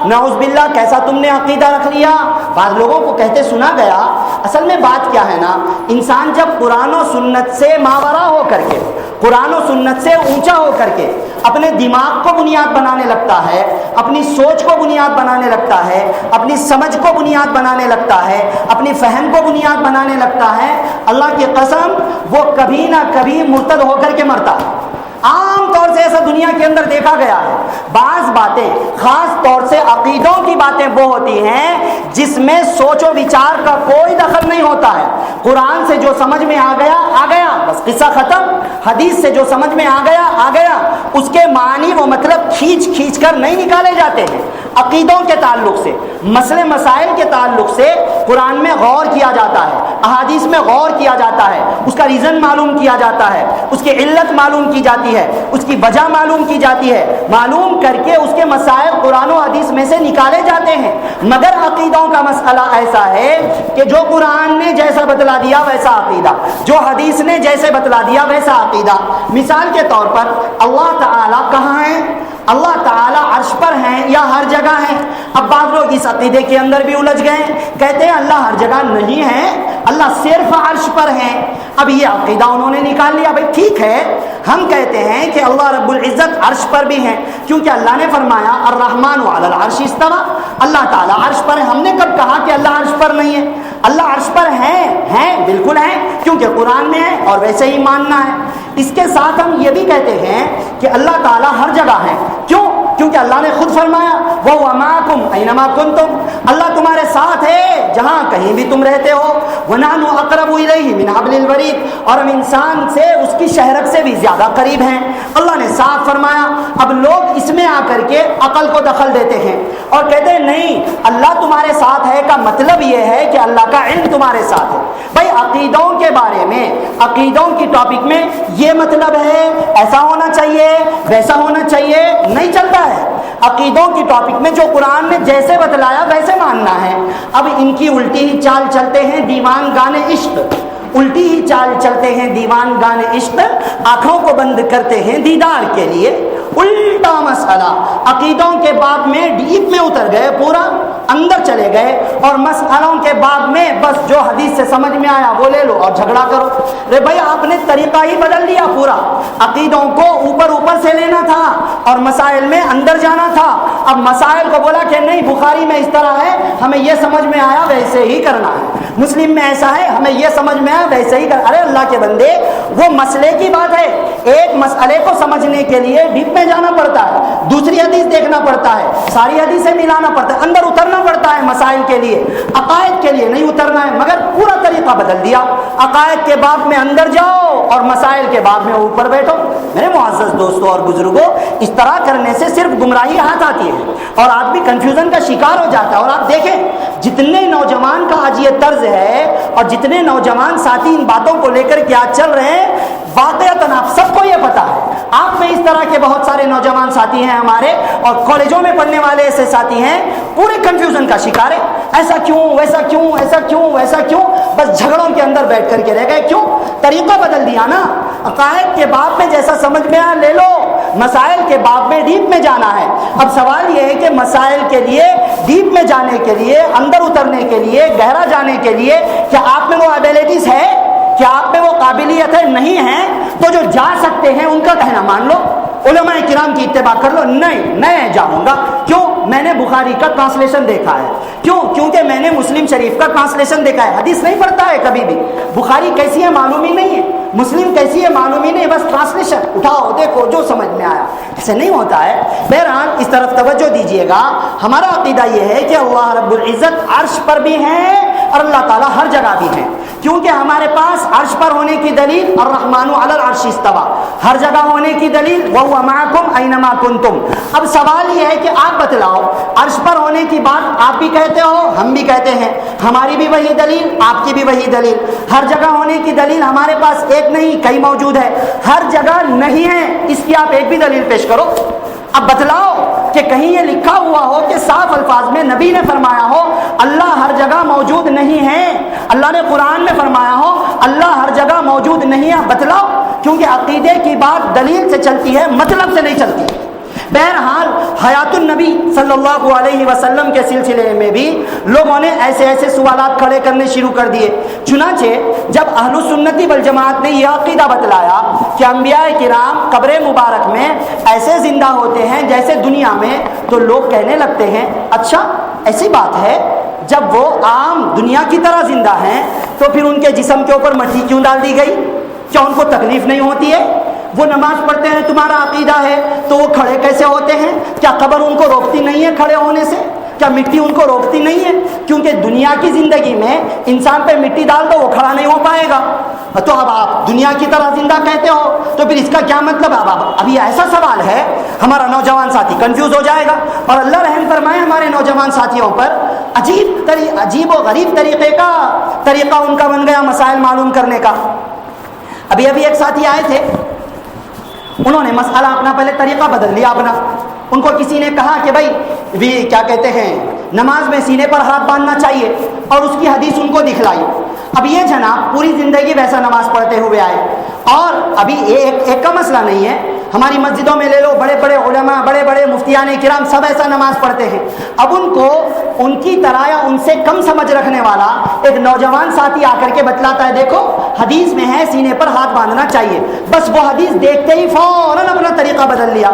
نعوذ باللہ، کیسا تم نے عقیدہ رکھ لیا؟ بعض لوگوں کو کہتے سنا گیا۔ اصل میں بات کیا ہے نا، انسان جب قرآن و سنت سے ماورا ہو کر کے، قرآن و سنت سے اونچا ہو کر کے اپنے دماغ کو بنیاد بنانے لگتا ہے، اپنی سوچ کو بنیاد بنانے لگتا ہے، اپنی سمجھ کو بنیاد بنانے لگتا ہے، اپنی فہم کو بنیاد بنانے لگتا ہے، اللہ کی قسم وہ کبھی نہ کبھی مرتد ہو کر کے مرتا ہے۔ عام طور سے ایسا دنیا کے اندر دیکھا گیا ہے۔ بعض باتیں، خاص طور سے عقیدوں کی باتیں وہ ہوتی ہیں جس میں سوچ و وچار کا کوئی دخل نہیں ہوتا ہے۔ قرآن سے جو سمجھ میں آ گیا بس قصہ ختم، حدیث سے جو سمجھ میں آ گیا اس کے معنی وہ مطلب کھینچ کر نہیں نکالے جاتے ہیں۔ عقیدوں کے تعلق سے، مسئلے مسائل کے تعلق سے قرآن میں غور کیا جاتا ہے، احادیث میں غور کیا جاتا ہے، اس کا ریزن معلوم کیا جاتا ہے، اس کی علت معلوم کی جاتی ہے، اس کی وجہ معلوم کی جاتی ہے، معلوم کر کے اس کے مسائل قرآن و حدیث میں سے نکالے جاتے ہیں۔ مگر عقیدوں کا مسئلہ ایسا ہے کہ جو قرآن نے جیسا بتلا دیا ویسا عقیدہ، جو حدیث نے جیسے بتلا دیا ویسا عقیدہ۔ مثال کے طور پر اللہ تعالیٰ کہاں ہیں؟ اللہ تعالیٰ عرش پر ہیں یا ہر جگہ ہیں؟ اب بعض لوگ اس عقیدے کے اندر بھی الجھ گئے، کہتے ہیں اللہ ہر جگہ نہیں ہے، اللہ صرف عرش پر ہیں۔ اب یہ عقیدہ انہوں نے نکال لیا۔ بھائی ٹھیک ہے، ہم کہتے ہیں کہ اللہ رب العزت عرش پر بھی ہیں، کیونکہ اللہ نے فرمایا الرحمن علی العرش استوى، اللہ تعالیٰ عرش پر ہے۔ ہم نے کب کہا کہ اللہ عرش پر نہیں ہے؟ اللہ عرش پر ہیں بالکل ہیں، کیونکہ قرآن میں ہے اور ویسے ہی ماننا ہے۔ اس کے ساتھ ہم یہ بھی کہتے ہیں کہ اللہ تعالیٰ ہر جگہ ہے۔ کیوں؟ کیونکہ اللہ نے خود فرمایا وَهُوَ مَعَكُمْ أَيْنَمَا كُنْتُمْ، اللہ تمہارے ساتھ ہے جہاں کہیں بھی تم رہتے ہو۔ وَنَحْنُ أَقْرَبُ إِلَيْهِ مِنْ حَبْلِ الْوَرِيدِ، اور ہم انسان سے اس کی شہرک سے بھی زیادہ قریب ہیں۔ اللہ نے صاف فرمایا۔ اب لوگ اس میں آ کر کے عقل کو دخل دیتے ہیں اور کہتے ہیں نہیں، اللہ تمہارے ساتھ ہے کا مطلب یہ ہے کہ اللہ کا علم تمہارے ساتھ ہے۔ بھائی عقیدوں کے بارے میں، عقیدوں کی ٹاپک میں یہ مطلب ہے ایسا ہونا چاہیے ویسا ہونا چاہیے، نہیں چلتا ہے۔ عقیدوں کی ٹاپک میں جو قرآن نے جیسے بتلایا ویسے ماننا ہے۔ اب ان کی الٹی ہی چال چلتے ہیں دیوان گانے عشق، الٹی ہی چال چلتے ہیں دیوان گانے عشق، آنکھوں کو بند کرتے ہیں دیدار کے لیے۔ الٹا مسئلہ، عقیدوں کے باب میں ڈیپ میں اتر گئے، پورا اندر چلے گئے، اور مسئلوں کے باب میں بس جو حدیث سے سمجھ میں آیا وہ لے لو اور جھگڑا کرو۔ رے بھائی آپ نے طریقہ ہی بدل دیا پورا، عقیدوں کو اوپر سے لینا تھا اور مسائل میں اندر جانا تھا۔ اب مسائل کو بولا کہ نہیں بخاری میں اس طرح ہے، ہمیں یہ سمجھ میں آیا ویسے ہی کرنا ہے، مسلم میں ایسا ہے ہمیں یہ سمجھ میں آیا ویسے ہی کرنا۔ ارے اللہ کے بندے، وہ مسئلے کی بات ہے، ایک مسئلے کو سمجھنے کے لیے ڈیپ میں جانا پڑتا ہے، دوسری حدیث دیکھنا پڑتا ہے، ساری حدیثیں ملانا پڑتا ہے، اندر اترنا پڑتا ہے مسائل کے لیے، عقائد کے لیے نہیں اترنا ہے۔ مگر پورا طریقہ بدل دیا، عقائد کے باب میں اندر جاؤ اور مسائل کے باب میں اوپر بیٹھو۔ میرے معزز دوستوں اور بزرگوں، اس طرح کرنے سے صرف گمراہی ہاتھ آتی ہے اور آدمی کنفیوژن کا شکار ہو جاتا ہے۔ اور آپ دیکھیں جتنے نوجوان کا آج یہ طرز ہے اور جتنے نوجوان ساتھی ان باتوں کو لے کر کے آج چل رہے ہیں، واقعتاً آپ سب کو یہ پتا ہے۔ آپ میں اس طرح کے بہت سارے نوجوان ساتھی ہیں ہمارے، اور کالجوں میں پڑھنے والے ایسے ساتھی ہیں، پورے کنفیوژن کا شکار ہے۔ ایسا کیوں، ویسا کیوں، ایسا کیوں، ویسا کیوں، بس جھگڑوں کے اندر بیٹھ کر کے رہ گئے۔ کیوں؟ طریقہ بدل دیا نا۔ عقائد کے باب میں جیسا سمجھ میں آیا لے لو، مسائل کے باب میں ڈیپ میں جانا ہے۔ اب سوال یہ ہے کہ مسائل کے لیے ڈیپ میں جانے کے لیے، اندر اترنے کے لیے، گہرا جانے کے لیے کیا آپ میں وہ ایبیلٹیز ہے؟ کیا آپ میں وہ قابلیت ہے؟ نہیں ہے تو جو جا سکتے ہیں ان کا کہنا مان لو، علماء کرام کی اتباع کر لو۔ نہیں میں جاؤں گا، کیوں؟ میں نے بخاری کا ٹرانسلیشن دیکھا ہے۔ کیوں؟ کیونکہ میں نے مسلم شریف کا ٹرانسلیشن دیکھا ہے۔ حدیث نہیں پڑھتا ہے کبھی بھی، بخاری کیسی ہے معلوم ہی نہیں ہے، مسلم کیسی ہے معلوم ہی نہیں، بس ٹرانسلیشن اٹھاؤ دیکھو جو سمجھ میں آیا۔ ایسے نہیں ہوتا ہے۔ بہرحال اس طرف توجہ دیجیے گا۔ ہمارا عقیدہ یہ ہے کہ اللہ رب العزت عرش پر بھی ہیں اور اللہ تعالیٰ ہر جگہ بھی ہیں، کیونکہ ہمارے پاس عرش پر ہونے کی دلیل الرحمن علی العرش استوى، ہر جگہ ہونے کی دلیل وَهُوَ مَعَكُمْ أَيْنَمَا كُنْتُمْ۔ اب سوال یہ ہے کہ آپ بتلاؤ، عرش پر ہونے کی بات آپ بھی کہتے ہو، ہم بھی کہتے ہیں، ہماری بھی وہی دلیل، آپ کی بھی وہی دلیل۔ ہر جگہ ہونے کی دلیل ہمارے پاس ایک نہیں کئی موجود ہے، ہر جگہ نہیں ہے اس کی آپ ایک بھی دلیل پیش کرو۔ اب بتلاؤ کہ کہیں یہ لکھا ہوا ہو کہ صاف الفاظ میں نبی نے فرمایا ہو اللہ ہر جگہ موجود نہیں ہے، اللہ نے قرآن میں فرمایا ہو اللہ ہر جگہ موجود نہیں ہے، بتلاؤ۔ کیونکہ عقیدے کی بات دلیل سے چلتی ہے، مطلب سے نہیں چلتی۔ بہرحال حیات النبی صلی اللہ علیہ وسلم کے سلسلے میں بھی لوگوں نے ایسے ایسے سوالات کھڑے کرنے شروع کر دیے۔ چنانچہ جب اہل سنتی والجماعت نے یہ عقیدہ بتلایا کہ انبیاء کرام قبر مبارک میں ایسے زندہ ہوتے ہیں جیسے دنیا میں، تو لوگ کہنے لگتے ہیں اچھا ایسی بات ہے، جب وہ عام دنیا کی طرح زندہ ہیں تو پھر ان کے جسم کے اوپر مٹی کیوں ڈال دی گئی؟ کیا ان کو تکلیف نہیں ہوتی ہے؟ وہ نماز پڑھتے ہیں تمہارا عقیدہ ہے تو وہ کھڑے کیسے ہوتے ہیں؟ کیا قبر ان کو روکتی نہیں ہے کھڑے ہونے سے؟ کیا مٹی ان کو روکتی نہیں ہے؟ کیونکہ دنیا کی زندگی میں انسان پہ مٹی ڈال دو وہ کھڑا نہیں ہو پائے گا۔ تو اب آپ دنیا کی طرح زندہ کہتے ہو تو پھر اس کا کیا مطلب؟ ابھی ایسا سوال ہے، ہمارا نوجوان ساتھی کنفیوز ہو جائے گا۔ اور اللہ رحم فرمائے ہمارے نوجوان ساتھیوں پر، عجیب و غریب طریقہ ان کا بن گیا مسائل معلوم کرنے کا. ابھی ایک ساتھی آئے تھے, انہوں نے مسئلہ اپنا پہلے طریقہ بدل لیا اپنا. ان کو کسی نے کہا کہ بھائی کیا کہتے ہیں نماز میں سینے پر ہاتھ باندھنا چاہیے, اور اس کی حدیث ان کو دکھلائی. اب یہ جناب پوری زندگی ویسا نماز پڑھتے ہوئے آئے, اور ابھی ایک کا مسئلہ نہیں ہے, ہماری مسجدوں میں لے لو, بڑے بڑے علماء, بڑے بڑے مفتیان کرام سب ایسا نماز پڑھتے ہیں. اب ان کو ان کی طرح یا ان سے کم سمجھ رکھنے والا ایک نوجوان ساتھی آ کر کے بتلاتا ہے, دیکھو حدیث میں ہے سینے پر ہاتھ باندھنا چاہیے. بس وہ حدیث دیکھتے ہی فوراً اپنا طریقہ بدل لیا.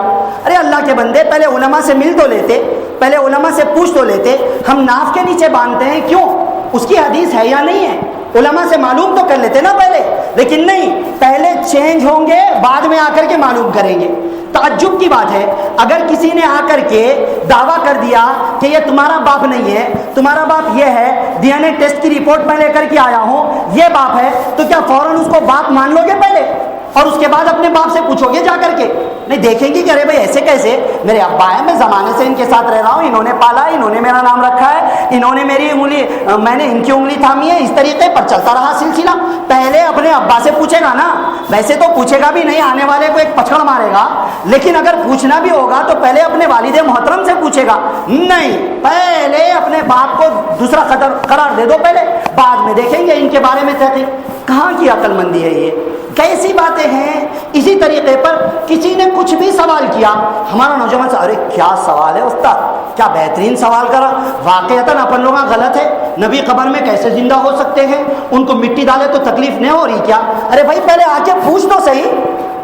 ارے اللہ کے بندے, پہلے علماء سے مل تو لیتے, پہلے علماء سے پوچھ تو لیتے. ہم ناف کے نیچے باندھتے ہیں کیوں, اس کی حدیث ہے یا نہیں ہے, علماء سے معلوم تو کر لیتے نا پہلے. لیکن نہیں, پہلے چینج ہوں گے, بعد میں آ کر کے معلوم کریں گے. تعجب کی بات ہے, اگر کسی نے آ کر کے دعویٰ کر دیا کہ یہ تمہارا باپ نہیں ہے, تمہارا باپ یہ ہے, ڈی این اے ٹیسٹ کی رپورٹ میں لے کر کے آیا ہوں, یہ باپ ہے, تو کیا فوراً اس کو باپ مان لو گے پہلے, اور اس کے بعد اپنے باپ سے پوچھو گے جا کر کے؟ نہیں, دیکھیں گے کہ ارے بھائی ایسے کیسے, میرے ابا ہیں, میں زمانے سے ان کے ساتھ رہ رہا ہوں, انہوں نے پالا, انہوں نے میرا نام رکھا ہے, انہوں نے میری انگلی, میں نے ان کی انگلی تھامی ہے, اس طریقے پر چلتا رہا سلسلہ. پہلے اپنے ابا سے پوچھے گا نا, ویسے تو پوچھے گا بھی نہیں, آنے والے کو ایک پچھڑ مارے گا, لیکن اگر پوچھنا بھی ہوگا تو پہلے اپنے والد محترم سے پوچھے گا. نہیں, پہلے اپنے باپ کو دوسرا قرار دے دو پہلے, بعد میں دیکھیں گے ان کے بارے میں تحقیق. کہاں کی عقل مندی ہے یہ, کیسی باتیں ہیں. اسی طریقے پر کسی نے کچھ بھی سوال کیا, ہمارا نوجوان سے, ارے کیا سوال ہے استاد, کیا بہترین سوال کرا, واقعتاً اپن لوگ غلط ہے, نبی قبر میں کیسے زندہ ہو سکتے ہیں, ان کو مٹی ڈالے تو تکلیف نہیں ہو رہی کیا؟ ارے بھائی پہلے آ کے پوچھ تو صحیح,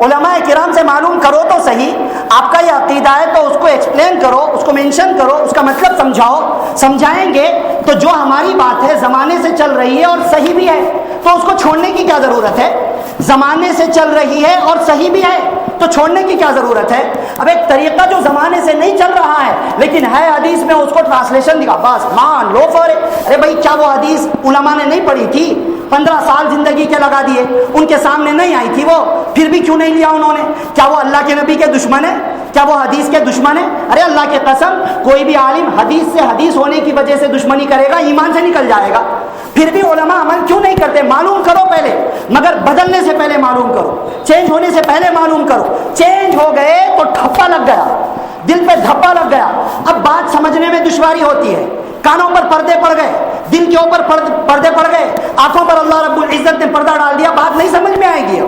علماء کرام سے معلوم کرو تو صحیح. آپ کا یہ عقیدہ ہے تو اس کو ایکسپلین کرو, اس کو مینشن کرو, اس کا مطلب سمجھاؤ. سمجھائیں گے تو جو ہماری بات ہے زمانے سے چل رہی ہے اور صحیح بھی ہے, تو اس کو چھوڑنے کی کیا ضرورت ہے؟ زمانے سے چل رہی ہے اور صحیح بھی ہے تو چھوڑنے کی کیا ضرورت ہے؟ اب ایک طریقہ جو زمانے سے نہیں چل رہا ہے لیکن ہے حدیث میں, اس کو ٹرانسلیشن دکھا, بس مان لو فورے. ارے بھائی کیا وہ حدیث علماء نے نہیں پڑھی تھی, 15 سال زندگی کے لگا دیے, ان کے سامنے نہیں آئی تھی وہ, پھر بھی کیوں نہیں لیا انہوں نے؟ کیا وہ اللہ کے نبی کے دشمن ہے؟ کیا وہ حدیث کے دشمن ہے؟ ارے اللہ کی قسم, کوئی بھی عالم حدیث سے, حدیث ہونے کی وجہ سے دشمنی کرے گا, ایمان سے نکل جائے گا. پھر بھی علماء عمل کیوں نہیں کرتے؟ معلوم کرو پہلے, مگر بدلنے سے پہلے معلوم کرو, چینج ہونے سے پہلے معلوم کرو. چینج ہو گئے تو ٹھپا لگ گیا, دل پہ دھپا لگ گیا. اب بات سمجھنے میں دشواری ہوتی ہے, کانوں پر پردے پڑ گئے, دل کے اوپر پردے پڑ گئے, آنکھوں پر اللہ رب العزت نے پردہ ڈال دیا, بات نہیں سمجھ میں آئے گی.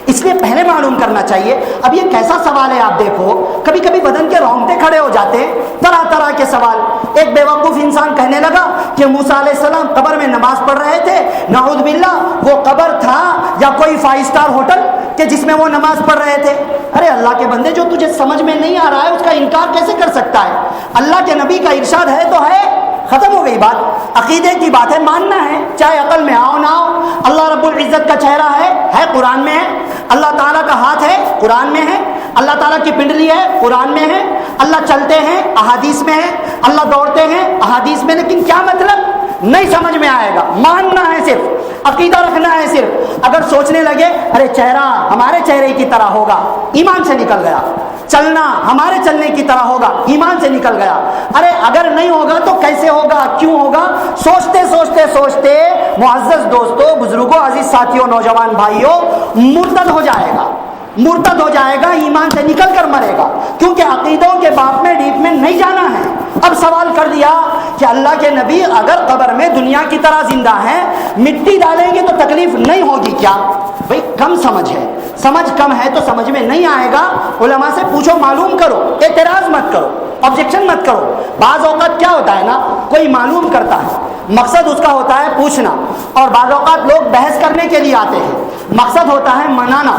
اس لیے پہلے معلوم کرنا چاہیے. اب یہ کیسا سوال ہے, آپ دیکھو کبھی کبھی بدن کے رونگٹے کھڑے ہو جاتے ہیں, طرح طرح کے سوال. ایک بیوقوف انسان کہنے لگا کہ موسیٰ علیہ السلام قبر میں نماز پڑھ رہے تھے, نعوذ باللہ وہ قبر تھا یا کوئی 5 اسٹار ہوٹل کہ جس میں وہ نماز پڑھ رہے تھے. ارے اللہ کے بندے, جو تجھے سمجھ میں نہیں آ رہا ہے اس کا انکار کیسے کر سکتا ہے؟ اللہ کے نبی کا ارشاد ہے تو ہے, ختم ہو گئی بات. عقیدے کی بات ہے, ماننا ہے, چاہے عقل میں آؤ نہ آؤ. اللہ رب العزت کا چہرہ ہے قرآن میں ہے, اللہ تعالیٰ کا ہاتھ ہے قرآن میں ہے, اللہ تعالیٰ کی پنڈلی ہے قرآن میں ہے, اللہ چلتے ہیں احادیث میں ہے, اللہ دوڑتے ہیں احادیث میں. لیکن کیا مطلب نہیں سمجھ میں آئے گا. ماننا ہے صرف, عقیدہ رکھنا ہے صرف. اگر سوچنے لگے ارے چہرہ ہمارے چہرے کی طرح ہوگا, ایمان سے نکل گیا. چلنا ہمارے چلنے کی طرح ہوگا, ایمان سے نکل گیا. ارے اگر نہیں ہوگا تو کیسے ہوگا, کیوں ہوگا؟ سوچتے سوچتے سوچتے معزز دوستوں, بزرگوں, عزیز ساتھیوں, نوجوان بھائیوں, مرتد ہو جائے گا, مرتد ہو جائے گا, ایمان سے نکل کر مرے گا. کیونکہ عقیدوں کے باپ میں ڈیپ میں نہیں جانا ہے. اب سوال کر دیا کہ اللہ کے نبی اگر قبر میں دنیا کی طرح زندہ ہیں, مٹی ڈالیں گے تو تکلیف نہیں ہوگی کیا؟ بھائی کم سمجھ ہے, سمجھ کم ہے تو سمجھ میں نہیں آئے گا. علماء سے پوچھو, معلوم کرو, اعتراض مت کرو, آبجیکشن مت کرو. بعض اوقات کیا ہوتا ہے نا, کوئی معلوم کرتا ہے, مقصد اس کا ہوتا ہے پوچھنا, اور بعض اوقات لوگ بحث کرنے کے لیے آتے ہیں, مقصد ہوتا ہے منانا.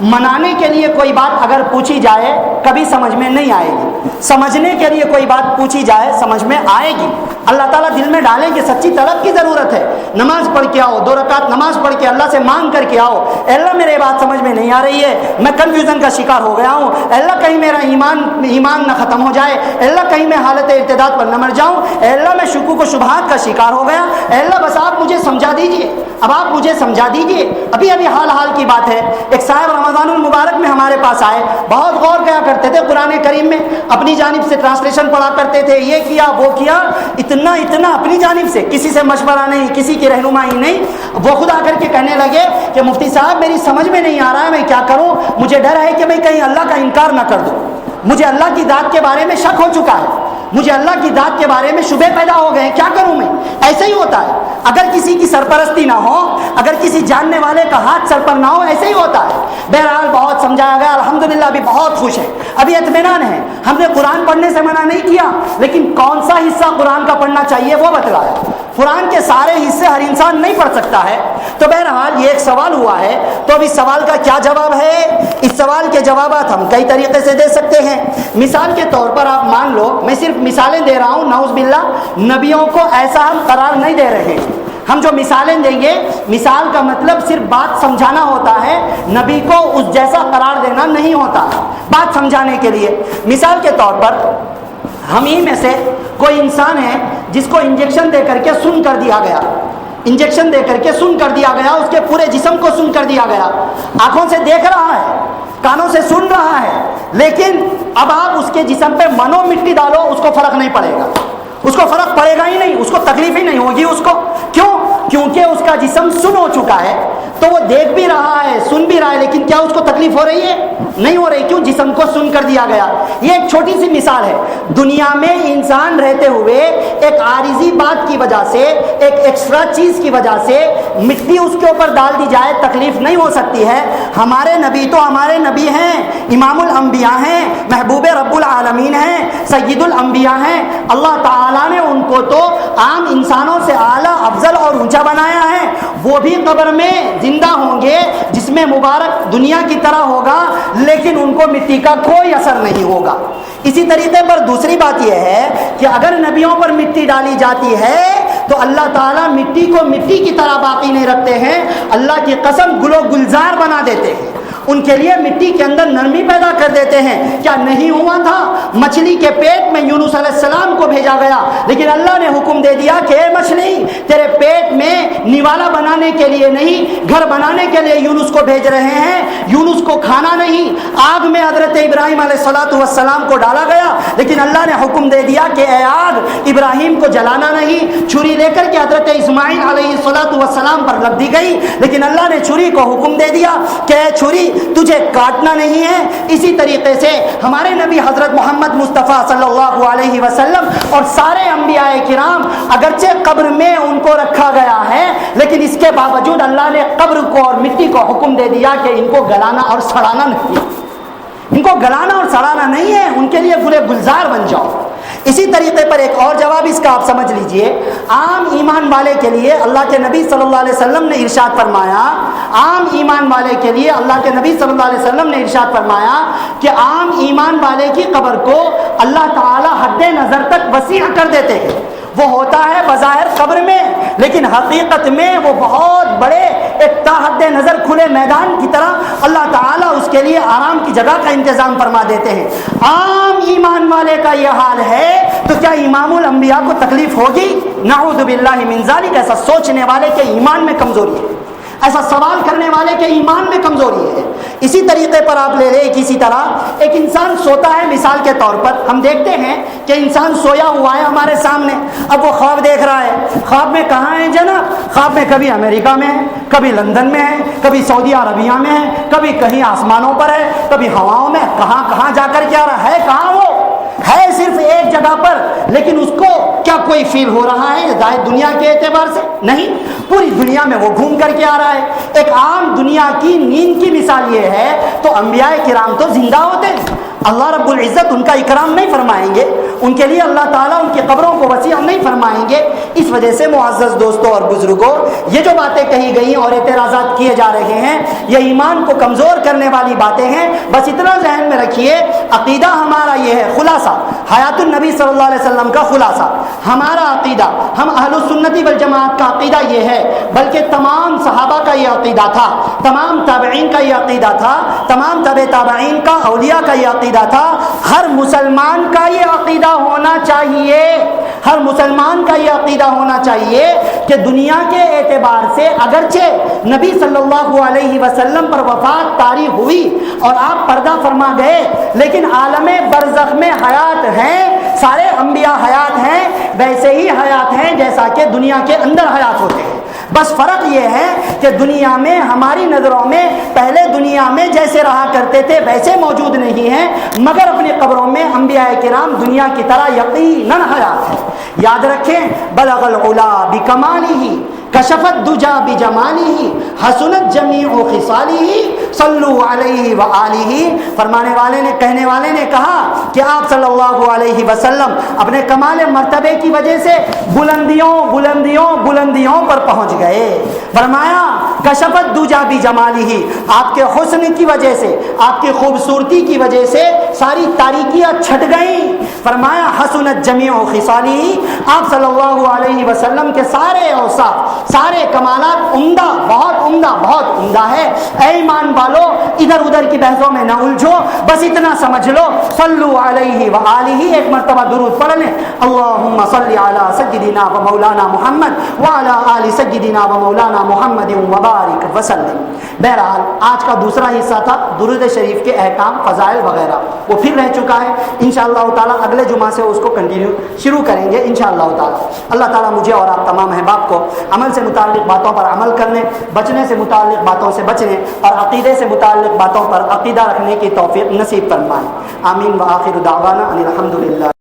منانے کے لیے کوئی بات اگر پوچھی جائے کبھی سمجھ میں نہیں آئے گی, سمجھنے کے لیے کوئی بات پوچھی جائے سمجھ میں آئے گی. اللہ تعالیٰ دل میں ڈالیں کہ سچی طلب کی ضرورت ہے, نماز پڑھ کے آؤ, 2 رکعت نماز پڑھ کے اللہ سے مانگ کر کے آؤ, اے اللہ میرے بات سمجھ میں نہیں آ رہی ہے, میں کنفیوژن کا شکار ہو گیا ہوں, اے اللہ کہیں میرا ایمان نہ ختم ہو جائے, اے اللہ کہیں میں حالت ارتداد پر نہ مر جاؤں, اے اللہ میں شکوک و شبہات کا شکار ہو گیا, اے اللہ بس آپ مجھے سمجھا دیجیے, اب آپ مجھے سمجھا دیجیے. ابھی حال کی بات ہے, ایک صاحب رمضان المبارک میں ہمارے پاس آئے، بہت غور کیا کرتے تھے قرآن کریم میں، اپنی جانب سے ٹرانسلیشن پڑھا کرتے تھے، یہ کیا وہ کیا، اتنا اپنی جانب سے، کسی سے مشورہ نہیں، کسی کی رہنمائی نہیں۔ وہ خود آ کر کے کہنے لگے کہ مفتی صاحب میری سمجھ میں نہیں آ رہا ہے، میں کیا کروں، مجھے ڈر ہے کہ میں کہیں اللہ کا انکار نہ کر دوں، مجھے اللہ کی ذات کے بارے میں شک ہو چکا ہے، مجھے اللہ کی ذات کے بارے میں شبہ پیدا ہو گئے، کیا کروں میں۔ ایسے ہی ہوتا ہے، اگر کسی کی سرپرستی نہ ہو، اگر کسی جاننے والے کا ہاتھ سر پر نہ ہو، ایسے ہی ہوتا ہے۔ بہرحال بہت سمجھایا گیا، الحمدللہ ابھی بہت خوش ہے، ابھی اطمینان ہے۔ ہم نے قرآن پڑھنے سے منع نہیں کیا، لیکن کون سا حصہ قرآن کا پڑھنا چاہیے وہ بتلایا۔ قرآن کے سارے حصے ہر انسان نہیں پڑھ سکتا ہے۔ تو بہرحال یہ ایک سوال ہوا ہے، تو اب اس سوال کا کیا جواب ہے؟ اس سوال کے جوابات ہم کئی طریقے سے دے سکتے ہیں۔ مثال کے طور پر آپ مان لو، میں صرف مثالیں دے رہا ہوں، نعوذ باللہ نبیوں کو ایسا ہم قرار نہیں دے رہے ہیں۔ ہم جو مثالیں دیں گے، مثال کا مطلب صرف بات سمجھانا ہوتا ہے، نبی کو اس جیسا قرار دینا نہیں ہوتا، بات سمجھانے کے لیے۔ مثال کے طور پر ہم ہی میں سے کوئی انسان ہے جس کو انجیکشن دے کر کے سن کر دیا گیا، انجیکشن دے کر کے سن کر دیا گیا، اس کے پورے جسم کو سن کر دیا گیا، آنکھوں سے دیکھ رہا ہے، کانوں سے سن رہا ہے، لیکن اب آپ اس کے جسم پہ منو مٹی ڈالو، اس کو فرق نہیں پڑے گا، اس کو فرق پڑے گا ہی نہیں، اس کو تکلیف ہی نہیں ہوگی اس کو۔ کیوں؟ کیونکہ اس کا جسم سن ہو چکا ہے، تو وہ دیکھ بھی رہا ہے، سن بھی رہا ہے، لیکن کیا اس کو تکلیف ہو رہی ہے؟ نہیں ہو رہی۔ کیوں؟ جسم کو سن کر دیا گیا۔ یہ ایک چھوٹی سی مثال ہے۔ دنیا میں انسان رہتے ہوئے ایک عارضی بات کی وجہ سے، ایک ایکسٹرا چیز کی وجہ سے مٹی اس کے اوپر ڈال دی جائے، تکلیف نہیں ہو سکتی ہے۔ ہمارے نبی تو ہمارے نبی ہیں، امام الانبیاء ہیں، محبوب رب العالمین ہیں، سید الانبیاء ہیں۔ اللہ تعالیٰ نے ان کو تو عام انسانوں سے اعلیٰ، افضل اور اونچا بنایا ہے۔ وہ بھی قبر میں زندہ ہوں گے، جسم مبارک دنیا کی طرح ہوگا، لیکن ان کو مٹی کا کوئی اثر نہیں ہوگا۔ اسی طریقے پر دوسری بات یہ ہے کہ اگر نبیوں پر مٹی ڈالی جاتی ہے تو اللہ تعالیٰ مٹی کو مٹی کی طرح باقی نہیں رکھتے ہیں، اللہ کی قسم گل و گلزار بنا دیتے ہیں، ان کے لیے مٹی کے اندر نرمی پیدا کر دیتے ہیں۔ کیا نہیں ہوا تھا؟ مچھلی کے پیٹ میں یونس علیہ السلام کو بھیجا گیا، لیکن اللہ نے حکم دے دیا کہ اے مچھلی، تیرے پیٹ میں نوالا بنانے کے لیے نہیں، گھر بنانے کے لیے یونس کو بھیج رہے ہیں، یونس کو کھانا نہیں۔ آگ میں حضرت ابراہیم علیہ السلام کو ڈالا گیا، لیکن اللہ نے حکم دے دیا کہ اے آگ، ابراہیم کو جلانا نہیں۔ چھری لے کر کے حضرت اسماعیل علیہ السلام پر لگ دی گئی، لیکن اللہ نے چھری کو حکم دے دیا کہ اے چھری، تجھے کاٹنا نہیں ہے۔ اسی طریقے سے ہمارے نبی حضرت محمد مصطفیٰ صلی اللہ علیہ وسلم اور سارے انبیاء کرام، اگرچہ قبر میں ان کو رکھا گیا ہے، لیکن اس کے باوجود اللہ نے قبر کو اور مٹی کو حکم دے دیا کہ ان کو گلانا اور سڑانا نہیں، ان کو گلانا اور سڑانا نہیں ہے، ان کے لیے گلے گلزار بن جاؤ۔ اسی طریقے پر ایک اور جواب اس کا آپ سمجھ لیجئے۔ عام ایمان والے کے لیے اللہ کے نبی صلی اللہ علیہ وسلم نے ارشاد فرمایا، عام ایمان والے کے لیے اللہ کے نبی صلی اللہ علیہ وسلم نے ارشاد فرمایا کہ عام ایمان والے کی قبر کو اللہ تعالی حد نظر تک وسیع کر دیتے ہیں۔ وہ ہوتا ہے بظاہر قبر میں، لیکن حقیقت میں وہ بہت بڑے ایک تا حد نظر کھلے میدان کی طرح اللہ تعالیٰ اس کے لیے آرام کی جگہ کا انتظام فرما دیتے ہیں۔ عام ایمان والے کا یہ حال ہے تو کیا امام الانبیاء کو تکلیف ہوگی؟ نعوذ باللہ من ذالک۔ ایسا سوچنے والے کے ایمان میں کمزوری ہے، ایسا سوال کرنے والے کے ایمان میں کمزوری ہے۔ اسی طریقے پر آپ لے لیں، اسی طرح ایک انسان سوتا ہے، مثال کے طور پر ہم دیکھتے ہیں کہ انسان سویا ہوا ہے ہمارے سامنے، اب وہ خواب دیکھ رہا ہے۔ خواب میں کہاں ہے جناب؟ خواب میں کبھی امریکہ میں ہے، کبھی لندن میں ہے، کبھی سعودی عربیہ میں ہے، کبھی کہیں آسمانوں پر ہے، کبھی ہواؤں میں، کہاں کہاں جا کر کے آ رہا ہے؟ کہاں وہ ہے؟ صرف ایک جگہ پر، لیکن اس کو کیا کوئی فیل ہو رہا ہے ظاہر دنیا کے اعتبار سے؟ نہیں، پوری دنیا میں وہ گھوم کر کے آ رہا ہے۔ ایک عام دنیا کی نیند کی مثال یہ ہے، تو انبیاء کرام تو زندہ ہوتے ہیں، اللہ رب العزت ان کا اکرام نہیں فرمائیں گے، ان کے لیے اللہ تعالیٰ ان کی قبروں کو وسیع نہیں فرمائیں گے۔ اس وجہ سے معزز دوستوں اور بزرگوں، یہ جو باتیں کہی گئی اور اعتراضات کیے جا رہے ہیں، یہ ایمان کو کمزور کرنے والی باتیں ہیں۔ بس اتنا ذہن میں رکھیے، عقیدہ ہمارا یہ ہے، خلاصہ حیات النبی صلی اللہ علیہ وسلم کا خلاصہ ہمارا عقیدہ، ہم اہل السنت والجماعت کا عقیدہ یہ ہے، بلکہ تمام صحابہ کا یہ عقیدہ تھا، تمام تابعین کا یہ عقیدہ تھا، تمام تابعین کا، اولیاء کا یہ عقیدہ تھا، ہر مسلمان کا یہ عقیدہ ہونا چاہیے، ہر مسلمان کا یہ عقیدہ ہونا چاہیے کہ دنیا کے اعتبار سے اگرچہ نبی صلی اللہ علیہ وسلم پر وفات طاری ہوئی اور آپ پردہ فرما گئے، لیکن عالم برزخ میں حیات ہیں، سارے انبیاء حیات ہیں، ویسے ہی حیات ہیں جیسا کہ دنیا کے اندر حیات ہوتے ہیں۔ بس فرق یہ ہے کہ دنیا میں ہماری نظروں میں پہلے دنیا میں جیسے رہا کرتے تھے ویسے موجود نہیں ہیں، مگر اپنی قبروں میں انبیاء کرام دنیا کی طرح یقیناً حیات ہیں۔ یاد رکھیں، بلغ العلا بکمالہ کشف الدجا بجمالہ حسنت جمیع خصالہ صلو علیہ وآلہ۔ فرمانے والے نے، کہنے والے نے کہا کہ آپ صلی اللہ علیہ وسلم اپنے کمال مرتبے کی وجہ سے بلندیوں بلندیوں بلندیوں پر پہنچ گئے۔ فرمایا کشف الدجا بجمالہ، آپ کے حسن کی وجہ سے، آپ کی خوبصورتی کی وجہ سے ساری تاریکیاں چھٹ گئیں۔ فرمایا حسنت جمیع خصالہ، آپ صلی اللہ علیہ وسلم کے سارے اوصاف، سارے کمالات عمدہ، بہت عمدہ، بہت عمدہ ہے۔ اے ایمان والو، ادھر ادھر کی بحثوں میں نہ الجھو، بس اتنا سمجھ لو، صلو علیہ وآلہ، ایک مرتبہ درود پڑھ لیں، اللہم صلی علی سیدنا و مولانا محمد وعلی آل سیدنا و مولانا محمد وبارک وسلم۔ بہرحال آج کا دوسرا حصہ تھا درود شریف کے احکام، فضائل وغیرہ، وہ پھر رہ چکا ہے۔ انشاءاللہ تعالیٰ اگلے جمعہ سے اس کو شروع کریں گے انشاءاللہ تعالیٰ۔ اللہ تعالیٰ مجھے اور آپ تمام احباب کو عمل سے متعلق باتوں پر عمل کرنے، بچنے سے متعلق باتوں سے بچنے اور عقیدے سے متعلق باتوں پر عقیدہ رکھنے کی توفیق نصیب فرمائے۔ آمین وآخر دعوانا ان الحمدللہ۔